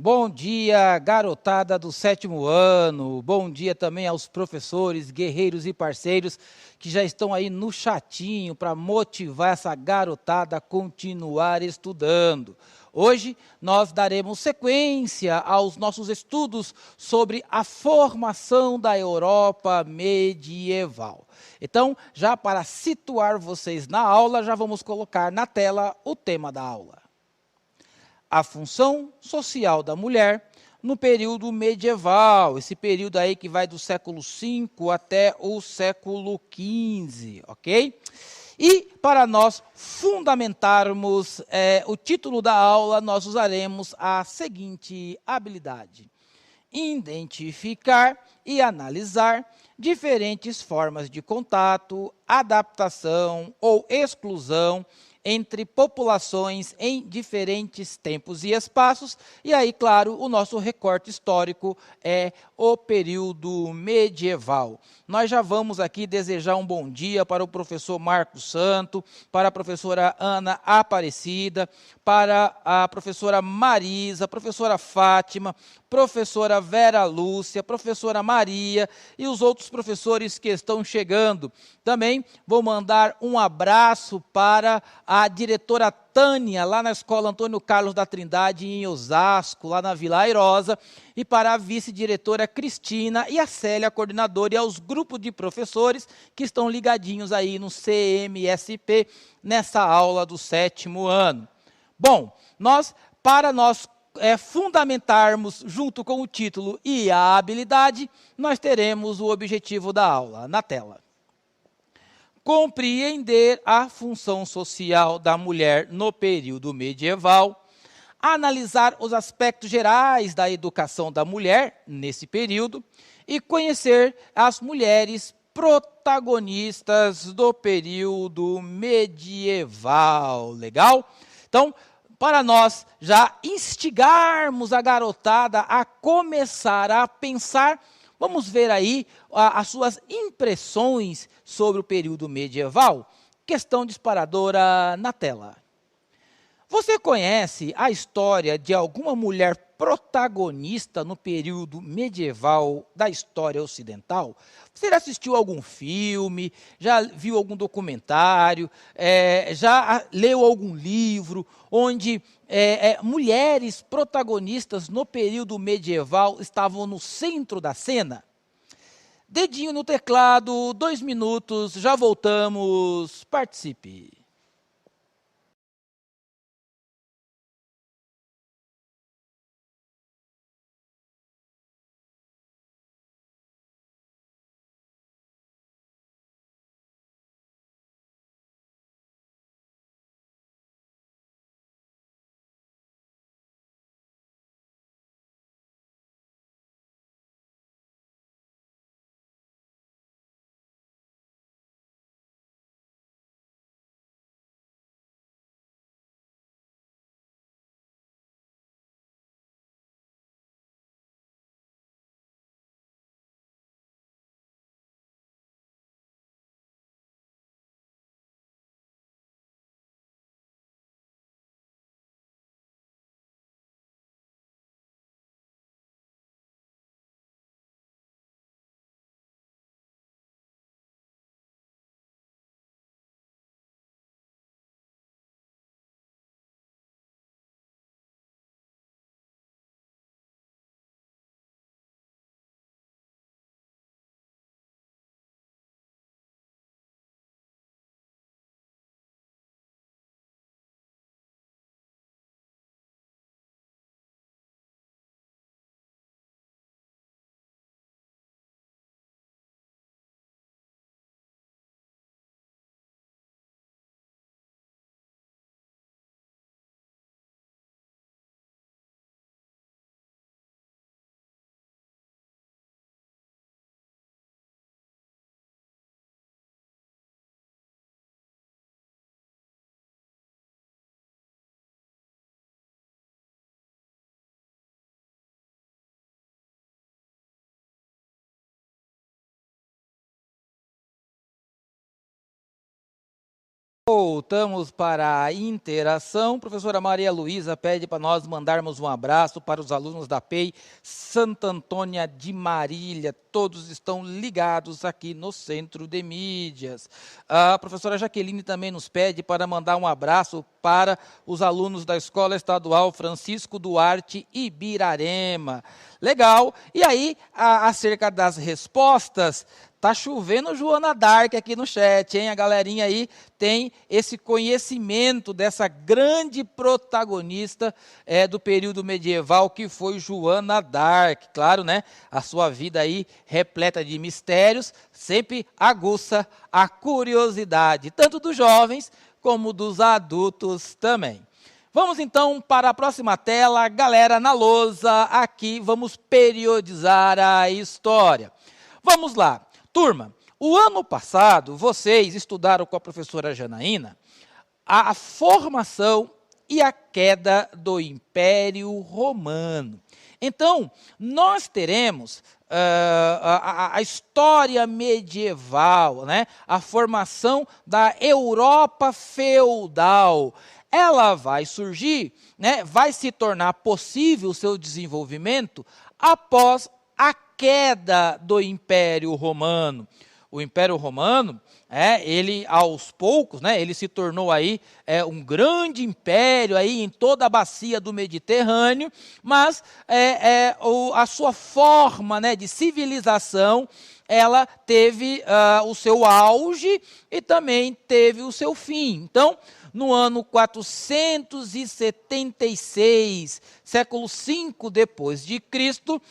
Bom dia, garotada do sétimo ano. Bom dia também aos professores, guerreiros e parceiros que já estão aí no chatinho para motivar essa garotada a continuar estudando. Hoje nós daremos sequência aos nossos estudos sobre a formação da Europa medieval. Então, já para situar vocês na aula, já vamos colocar na tela o tema da aula: a função social da mulher no período medieval, esse período aí que vai do século V até o século XV, ok? E para nós fundamentarmos o título da aula, nós usaremos a seguinte habilidade: identificar e analisar diferentes formas de contato, adaptação ou exclusão entre populações em diferentes tempos e espaços. E aí, claro, o nosso recorte histórico é o período medieval. Nós já vamos aqui desejar um bom dia para o professor Marcos Santo, para a professora Ana Aparecida, para a professora Marisa, professora Fátima, professora Vera Lúcia, professora Maria e os outros professores que estão chegando. Também vou mandar um abraço para a diretora Tânia, lá na Escola Antônio Carlos da Trindade, em Osasco, lá na Vila Airosa, e para a vice-diretora Cristina e a Célia, a coordenadora, e aos grupos de professores que estão ligadinhos aí no CMSP, nessa aula do sétimo ano. Bom, para nós fundamentarmos junto com o título e a habilidade, nós teremos o objetivo da aula na tela: compreender a função social da mulher no período medieval, analisar os aspectos gerais da educação da mulher nesse período e conhecer as mulheres protagonistas do período medieval. Legal? Então, para nós já instigarmos a garotada a começar a pensar, vamos ver aí as suas impressões sobre o período medieval. Questão disparadora na tela. Você conhece a história de alguma mulher protagonista no período medieval da história ocidental? Você já assistiu algum filme, já viu algum documentário, já leu algum livro onde mulheres protagonistas no período medieval estavam no centro da cena? Dedinho no teclado, 2 minutos, já voltamos, participe. Voltamos para a interação. Professora Maria Luísa pede para nós mandarmos um abraço para os alunos da PEI Santa Antônia de Marília. Todos estão ligados aqui no Centro de Mídias. A professora Jaqueline também nos pede para mandar um abraço para os alunos da Escola Estadual Francisco Duarte Ibirarema. Legal. E aí, acerca das respostas, tá chovendo Joana d'Arc aqui no chat, hein? A galerinha aí tem esse conhecimento dessa grande protagonista do período medieval, que foi Joana d'Arc. Claro, né? A sua vida aí repleta de mistérios, sempre aguça a curiosidade, tanto dos jovens como dos adultos também. Vamos então para a próxima tela. Galera, na lousa, aqui vamos periodizar a história. Vamos lá. Turma, o ano passado, vocês estudaram com a professora Janaína a formação e a queda do Império Romano. Então, nós teremos a história medieval, né? A formação da Europa feudal. Ela vai surgir, né? Vai se tornar possível o seu desenvolvimento após a queda do Império Romano. O Império Romano, ele aos poucos, né, ele se tornou aí um grande império aí em toda a bacia do Mediterrâneo, mas a sua forma, né, de civilização, ela teve o seu auge e também teve o seu fim. Então, no ano 476, século V depois de Cristo,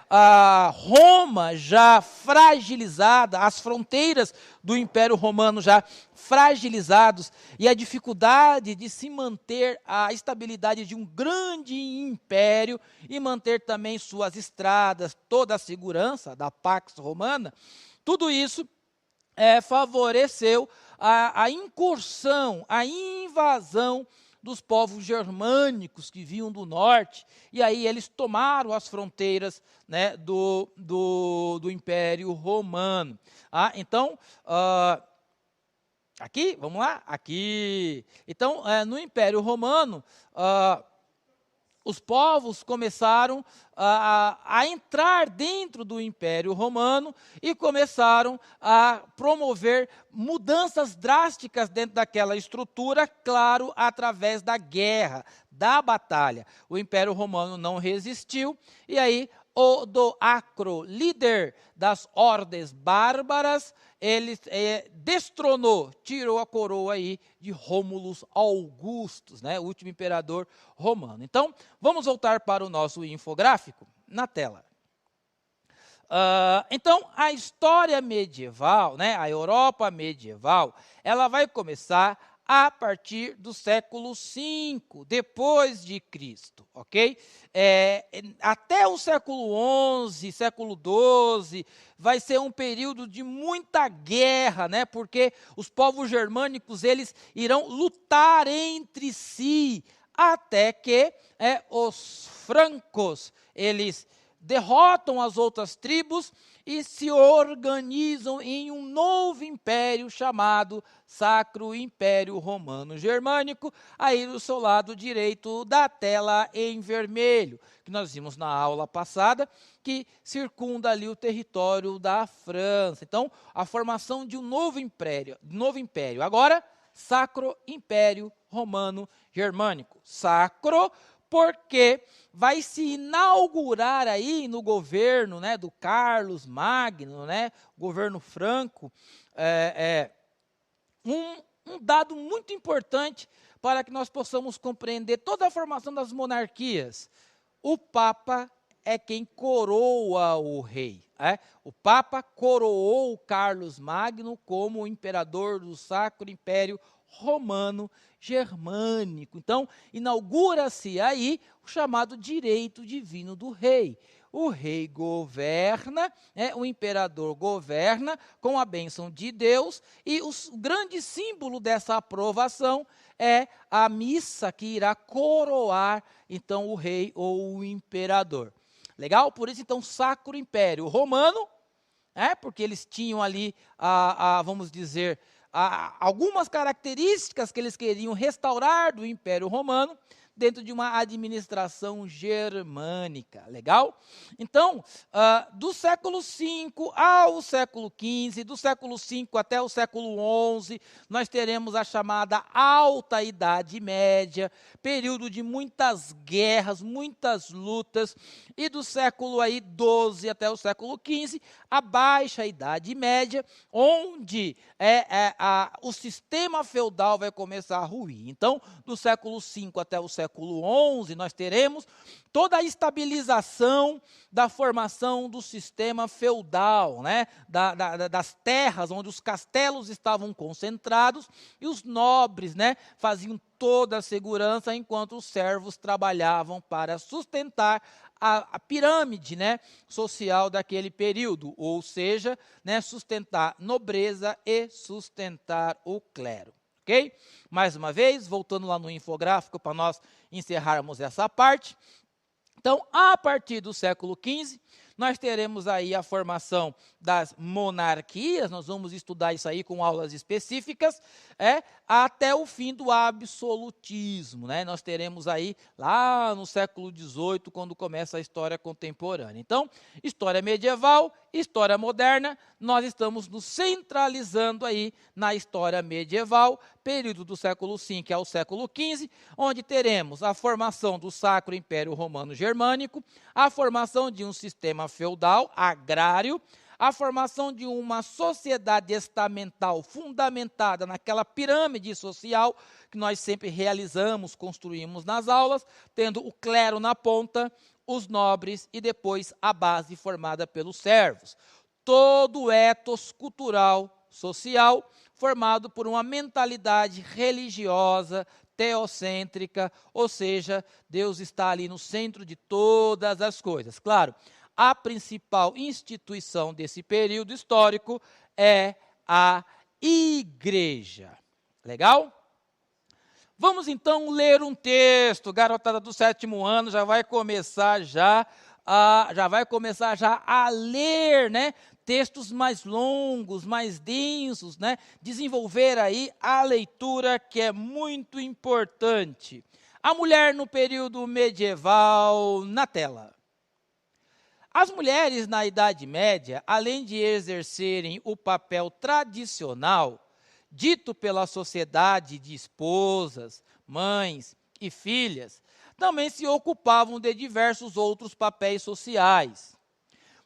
a Roma já fragilizada, as fronteiras do Império Romano já fragilizados, e a dificuldade de se manter a estabilidade de um grande império e manter também suas estradas, toda a segurança da Pax Romana, tudo isso favoreceu a incursão, a invasão dos povos germânicos que vinham do norte, e aí eles tomaram as fronteiras, né, do Império Romano. Então, aqui, vamos lá? Aqui. Então, no Império Romano, os povos começaram a entrar dentro do Império Romano e começaram a promover mudanças drásticas dentro daquela estrutura, claro, através da guerra, da batalha. O Império Romano não resistiu, e aí Odoacro, líder das hordes bárbaras, ele destronou, tirou a coroa aí de Rômulus Augustus, né, o último imperador romano. Então, vamos voltar para o nosso infográfico na tela. Então, a história medieval, né, a Europa medieval, ela vai começar a partir do século V, depois de Cristo, ok? Até o século XI, século XII, vai ser um período de muita guerra, né? Porque os povos germânicos, eles irão lutar entre si, até que os francos, eles derrotam as outras tribos e se organizam em um novo império chamado Sacro Império Romano Germânico, aí do seu lado direito da tela em vermelho, que nós vimos na aula passada, que circunda ali o território da França. Então, a formação de um novo império. Agora, Sacro Império Romano Germânico. Sacro, porque vai se inaugurar aí no governo, né, do Carlos Magno, né, governo franco, um dado muito importante para que nós possamos compreender toda a formação das monarquias. O Papa é quem coroa o rei. O Papa coroou Carlos Magno como imperador do Sacro Império Romano Germânico. Então, inaugura-se aí o chamado direito divino do rei. O rei governa, o imperador governa com a bênção de Deus, e o grande símbolo dessa aprovação é a missa que irá coroar, então, o rei ou o imperador. Legal? Por isso, então, Sacro Império Romano, porque eles tinham ali, vamos dizer, algumas características que eles queriam restaurar do Império Romano dentro de uma administração germânica, legal? Então, do século V ao século XV, do século V até o século XI, nós teremos a chamada Alta Idade Média, período de muitas guerras, muitas lutas, e do século aí, XII até o século XV, a Baixa Idade Média, onde o sistema feudal vai começar a ruir. Então, do século V até o século XI, nós teremos toda a estabilização da formação do sistema feudal, né? Das terras onde os castelos estavam concentrados e os nobres, né, faziam toda a segurança enquanto os servos trabalhavam para sustentar a pirâmide, né, social daquele período, ou seja, né, sustentar nobreza e sustentar o clero. Ok? Mais uma vez, voltando lá no infográfico para nós encerrarmos essa parte. Então, a partir do século XV, nós teremos aí a formação das monarquias, nós vamos estudar isso aí com aulas específicas, até o fim do absolutismo, né? Nós teremos aí lá no século XVIII, quando começa a história contemporânea. Então, história medieval, história moderna, nós estamos nos centralizando aí na história medieval, período do século V ao século XV, onde teremos a formação do Sacro Império Romano Germânico, a formação de um sistema feudal, agrário, a formação de uma sociedade estamental fundamentada naquela pirâmide social que nós sempre realizamos, construímos nas aulas, tendo o clero na ponta, os nobres e depois a base formada pelos servos. Todo o ethos cultural, social, formado por uma mentalidade religiosa, teocêntrica, ou seja, Deus está ali no centro de todas as coisas. Claro, a principal instituição desse período histórico é a igreja. Legal? Vamos então ler um texto. Garotada do 7º ano já vai começar a ler, né? Textos mais longos, mais densos, né? Desenvolver aí a leitura, que é muito importante. A mulher no período medieval, na tela. As mulheres na Idade Média, além de exercerem o papel tradicional, dito pela sociedade de esposas, mães e filhas, também se ocupavam de diversos outros papéis sociais.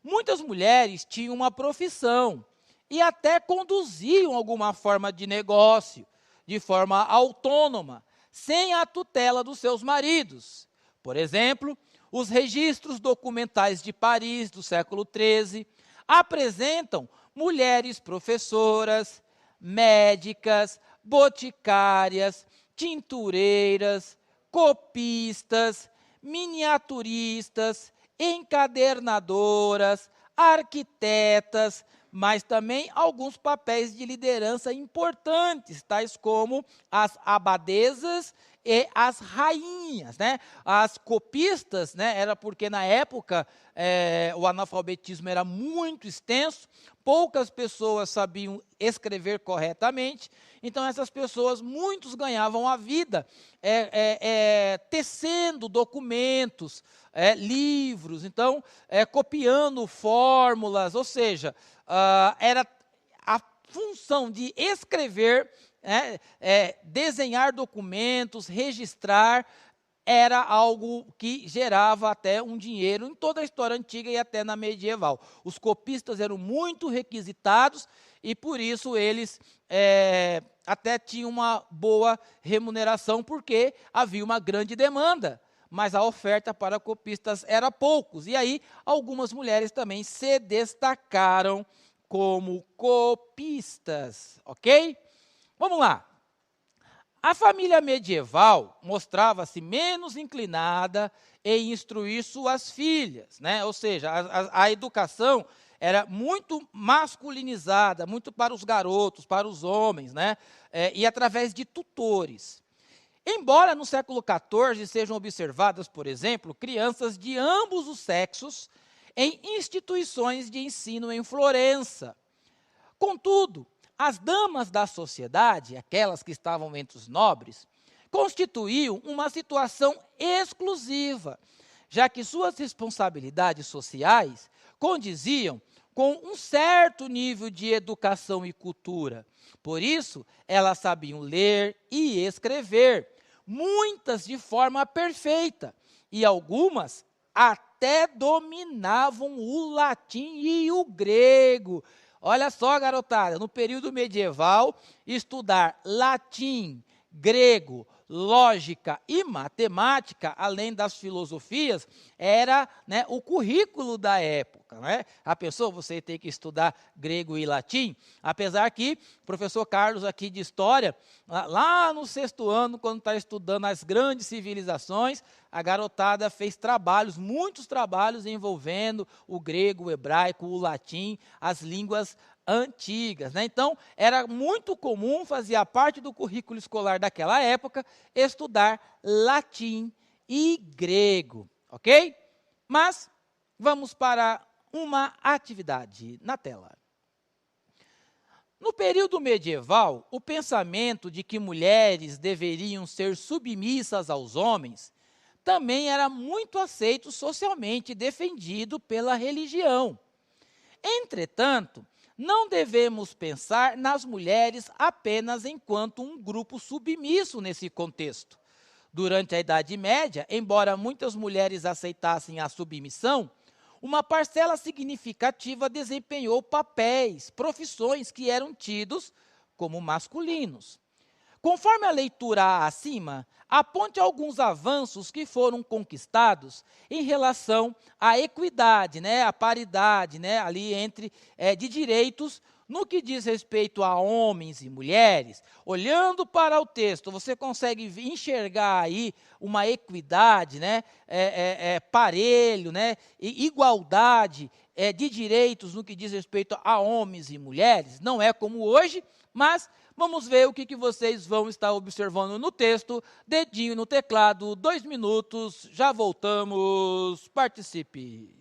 Muitas mulheres tinham uma profissão e até conduziam alguma forma de negócio, de forma autônoma, sem a tutela dos seus maridos. Por exemplo, os registros documentais de Paris do século XIII apresentam mulheres professoras, médicas, boticárias, tintureiras, copistas, miniaturistas, encadernadoras, arquitetas, mas também alguns papéis de liderança importantes, tais como as abadesas e as rainhas, né? As copistas, né? Era porque na época o analfabetismo era muito extenso, poucas pessoas sabiam escrever corretamente, então essas pessoas, muitos ganhavam a vida tecendo documentos, livros, então copiando fórmulas, ou seja, era a função de escrever, desenhar documentos, registrar, era algo que gerava até um dinheiro em toda a história antiga e até na medieval. Os copistas eram muito requisitados e por isso eles até tinham uma boa remuneração, porque havia uma grande demanda, mas a oferta para copistas era poucos. E aí algumas mulheres também se destacaram como copistas, ok? Vamos lá. A família medieval mostrava-se menos inclinada em instruir suas filhas, né? Ou seja, a educação era muito masculinizada, muito para os garotos, para os homens, né? E através de tutores. Embora no século XIV sejam observadas, por exemplo, crianças de ambos os sexos em instituições de ensino em Florença. Contudo, as damas da sociedade, aquelas que estavam entre os nobres, constituíam uma situação exclusiva, já que suas responsabilidades sociais condiziam com um certo nível de educação e cultura. Por isso, elas sabiam ler e escrever, muitas de forma perfeita, e algumas até dominavam o latim e o grego. Olha só, garotada, no período medieval, estudar latim, grego, lógica e matemática, além das filosofias, era, né, o currículo da época. Né? A pessoa, você tem que estudar grego e latim, apesar que o professor Carlos aqui de História, lá no 6º ano, quando está estudando as grandes civilizações, a garotada fez trabalhos, muitos trabalhos envolvendo o grego, o hebraico, o latim, as línguas antigas. Né? Então, era muito comum, fazia parte do currículo escolar daquela época, estudar latim e grego, ok? Mas, vamos para uma atividade na tela. No período medieval, o pensamento de que mulheres deveriam ser submissas aos homens também era muito aceito socialmente e defendido pela religião. Entretanto, não devemos pensar nas mulheres apenas enquanto um grupo submisso nesse contexto. Durante a Idade Média, embora muitas mulheres aceitassem a submissão, uma parcela significativa desempenhou papéis, profissões que eram tidos como masculinos. Conforme a leitura acima, aponte alguns avanços que foram conquistados em relação à equidade, né, à paridade, né, ali entre de direitos no que diz respeito a homens e mulheres. Olhando para o texto, você consegue enxergar aí uma equidade, né, parelho, né, e igualdade de direitos no que diz respeito a homens e mulheres. Não é como hoje, mas vamos ver o que vocês vão estar observando no texto. Dedinho no teclado, 2 minutos, já voltamos. Participe!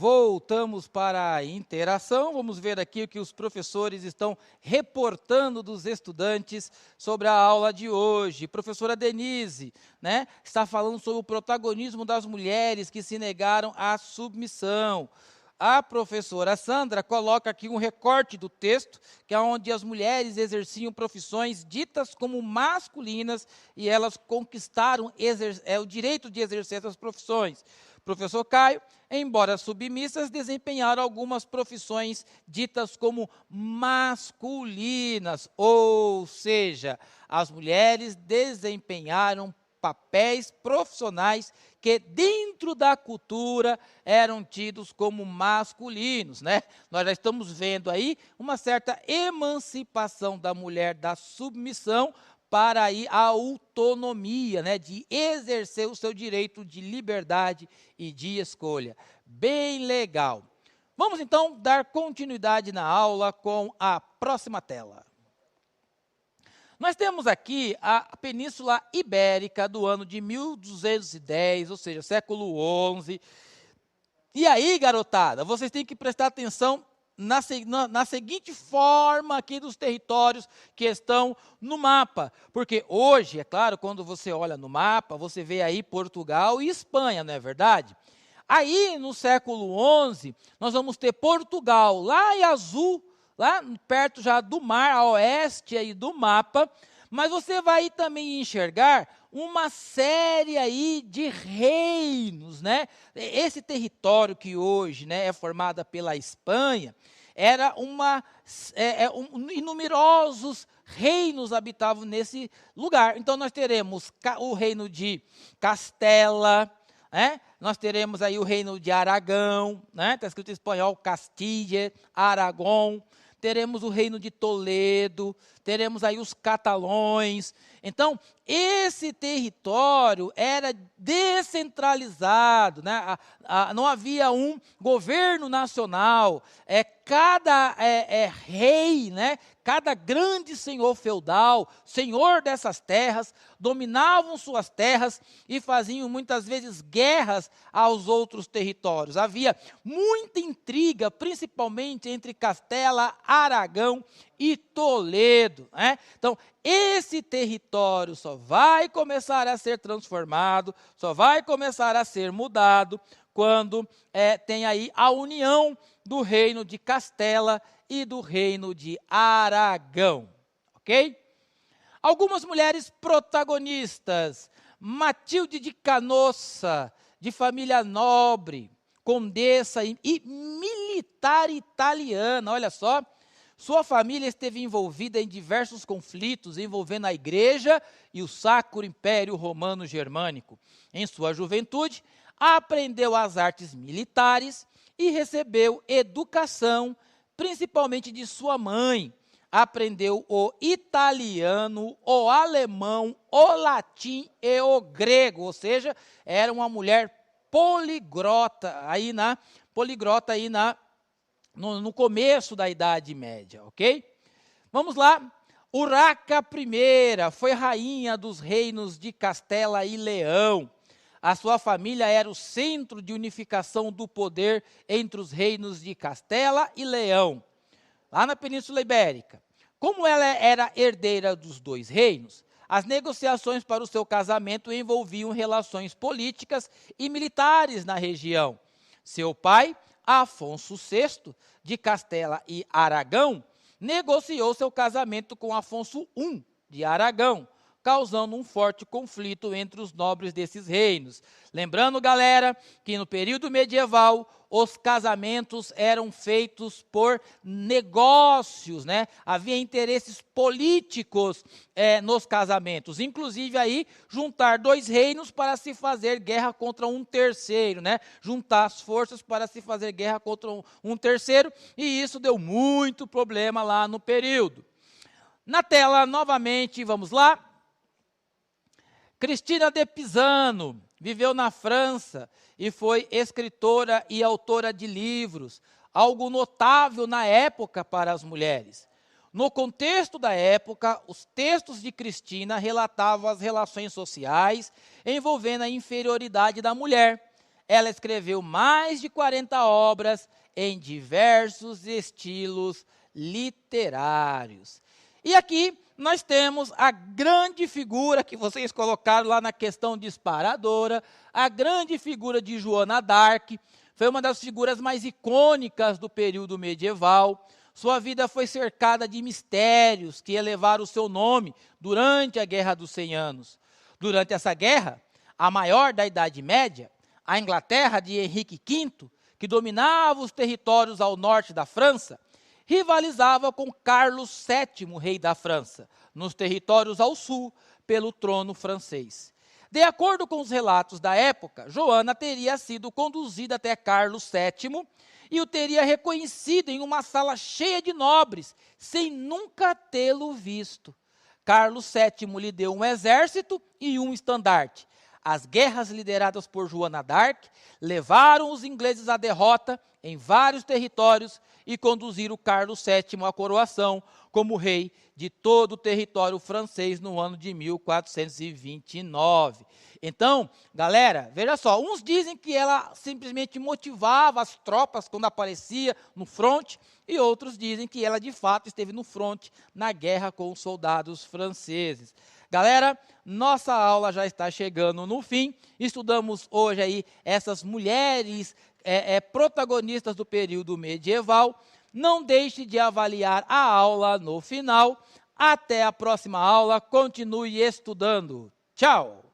Voltamos para a interação, vamos ver aqui o que os professores estão reportando dos estudantes sobre a aula de hoje. Professora Denise, né, está falando sobre o protagonismo das mulheres que se negaram à submissão. A professora Sandra coloca aqui um recorte do texto, que é onde as mulheres exerciam profissões ditas como masculinas e elas conquistaram o direito de exercer essas profissões. Professor Caio, embora submissas, desempenharam algumas profissões ditas como masculinas, ou seja, as mulheres desempenharam papéis profissionais que dentro da cultura eram tidos como masculinos, né? Nós já estamos vendo aí uma certa emancipação da mulher da submissão para aí a autonomia, né, de exercer o seu direito de liberdade e de escolha. Bem legal. Vamos então dar continuidade na aula com a próxima tela. Nós temos aqui a Península Ibérica do ano de 1210, ou seja, século XI. E aí, garotada, vocês têm que prestar atenção na seguinte forma aqui dos territórios que estão no mapa. Porque hoje, é claro, quando você olha no mapa, você vê aí Portugal e Espanha, não é verdade? Aí, no século XI, nós vamos ter Portugal lá em azul, lá perto já do mar, a oeste aí do mapa, mas você vai também enxergar uma série aí de reinos, né? Esse território que hoje, né, é formado pela Espanha, era numerosos reinos habitavam nesse lugar. Então nós teremos o reino de Castela, né? Nós teremos aí o reino de Aragão, né? Está escrito em espanhol, Castilla, Aragão. Teremos o reino de Toledo, teremos aí os catalões. Então, esse território era descentralizado, né? Não havia um governo nacional. Cada rei, né? Cada grande senhor feudal, senhor dessas terras, dominavam suas terras e faziam muitas vezes guerras aos outros territórios. Havia muita intriga, principalmente entre Castela, Aragão e Toledo, né? Então, esse território só vai começar a ser transformado, só vai começar a ser mudado quando tem aí a união do reino de Castela e do reino de Aragão, ok? Algumas mulheres protagonistas: Matilde de Canossa, de família nobre, condessa e militar italiana, olha só. Sua família esteve envolvida em diversos conflitos envolvendo a igreja e o Sacro Império Romano Germânico. Em sua juventude, aprendeu as artes militares e recebeu educação, principalmente de sua mãe. Aprendeu o italiano, o alemão, o latim e o grego, ou seja, era uma mulher poliglota no começo da Idade Média, ok? Vamos lá. Urraca I foi rainha dos reinos de Castela e Leão. A sua família era o centro de unificação do poder entre os reinos de Castela e Leão, lá na Península Ibérica. Como ela era herdeira dos dois reinos, as negociações para o seu casamento envolviam relações políticas e militares na região. Seu pai, Afonso VI, de Castela e Aragão, negociou seu casamento com Afonso I, de Aragão, causando um forte conflito entre os nobres desses reinos. Lembrando, galera, que no período medieval, os casamentos eram feitos por negócios, né? Havia interesses políticos nos casamentos. Inclusive aí, juntar dois reinos para se fazer guerra contra um terceiro, né? Juntar as forças para se fazer guerra contra um terceiro. E isso deu muito problema lá no período. Na tela, novamente, vamos lá. Cristina de Pisano viveu na França e foi escritora e autora de livros, algo notável na época para as mulheres. No contexto da época, os textos de Cristina relatavam as relações sociais envolvendo a inferioridade da mulher. Ela escreveu mais de 40 obras em diversos estilos literários. E aqui nós temos a grande figura que vocês colocaram lá na questão disparadora, a grande figura de Joana d'Arc. Foi uma das figuras mais icônicas do período medieval. Sua vida foi cercada de mistérios que elevaram o seu nome durante a Guerra dos 100 Anos. Durante essa guerra, a maior da Idade Média, A Inglaterra de Henrique V, que dominava os territórios ao norte da França, rivalizava com Carlos VII, rei da França, nos territórios ao sul, pelo trono francês. De acordo com os relatos da época, Joana teria sido conduzida até Carlos VII e o teria reconhecido em uma sala cheia de nobres, sem nunca tê-lo visto. Carlos VII lhe deu um exército e um estandarte. As guerras lideradas por Joana d'Arc levaram os ingleses à derrota em vários territórios e conduziram Carlos VII à coroação como rei de todo o território francês no ano de 1429. Então, galera, veja só, uns dizem que ela simplesmente motivava as tropas quando aparecia no fronte, e outros dizem que ela de fato esteve no fronte na guerra com os soldados franceses. Galera, nossa aula já está chegando no fim. Estudamos hoje aí essas mulheres protagonistas do período medieval. Não deixe de avaliar a aula no final. Até a próxima aula. Continue estudando. Tchau!